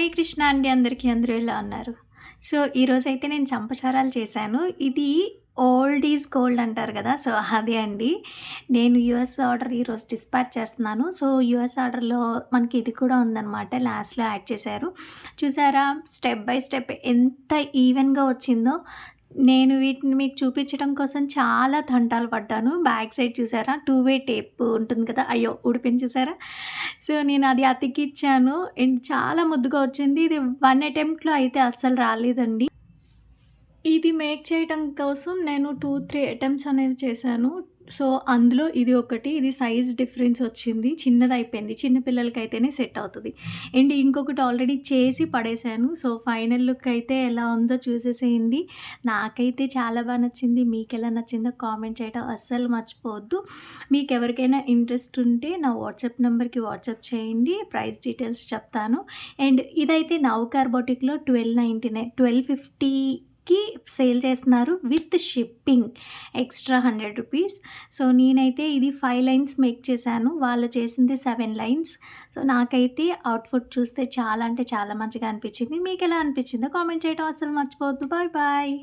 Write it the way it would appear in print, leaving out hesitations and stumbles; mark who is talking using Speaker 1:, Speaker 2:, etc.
Speaker 1: హరే కృష్ణ అండి అందరికీ. అందరూ ఎలా ఉన్నారు? సో, ఈరోజైతే నేను చంపచారాలు చేశాను. ఇది ఓల్డ్ ఈజ్ గోల్డ్ అంటారు గదా! సో, అదే అండి. నేను యూఎస్ ఆర్డర్ ఈరోజు డిస్పాచ్ చేస్తున్నాను. సో, యూఎస్ ఆర్డర్‌లో మనకి ఇది కూడా ఉందనమాట. లాస్ట్‌లో యాడ్ చేశారు. చూసారా? స్టెప్ బై స్టెప్ ఎంత ఈవెన్‌గా వచ్చిందో. నేను వీటిని మీకు చూపించడం కోసం చాలా తంటాలు పడ్డాను. బ్యాక్ సైడ్ చూసారా? 2 వే టేప్ ఉంటుంది కదా! అయ్యో! ఊడిపోయింది చూసారా? సో, నేను అది అతికిచ్చాను. అండ్ చాలా ముద్దుగా వచ్చింది. ఇది 1 అటెంప్ట్‌లో అయితే అస్సలు రాలేదండి. ఇది మేక్ చేయటం కోసం నేను 2, 3 అటెంప్ట్స్ అనేవి చేశాను. సో, అందులో ఇది ఒకటి. ఇది సైజ్ డిఫరెన్స్ వచ్చింది. చిన్నదయిపోయింది. చిన్న పిల్లలకైతేనే సెట్ అవుతది. అండ్ ఇంకొకటి ఆల్రెడీ చేసి పడేశాను. సో, ఫైనల్ లుక్ అయితే ఎలా ఉందో చూసేసేయండి. నాకైతే చాలా నచ్చింది. మీకెలా నచ్చిందో కామెంట్ చేయడం అస్సలు మర్చిపోవద్దు. మీకెవరికైనా ఇంట్రెస్ట్ ఉంటే నా వాట్సాప్ నంబర్‌కి వాట్సాప్ చేయండి. ప్రైస్ డీటెయిల్స్ చెప్తాను. అండ్ ఇదైతే నౌకార్ బొటిక్‌లో 1299 1250కి సేల్ చేస్తున్నారు విత్ షిప్పింగ్ ఎక్స్ట్రా ₹100. సో, నేనైతే ఇది 5 లైన్స్ మేక్ చేశాను. వాళ్ళు చేసింది 7 లైన్స్. సో, నాకైతే అవుట్‌ఫుట్ చూస్తే చాలా అంటే చాలా మంచిగా అనిపించింది. మీకెలా అనిపించిందో కామెంట్ చేయడం అస్సలు మర్చిపోవద్దు. Bye bye.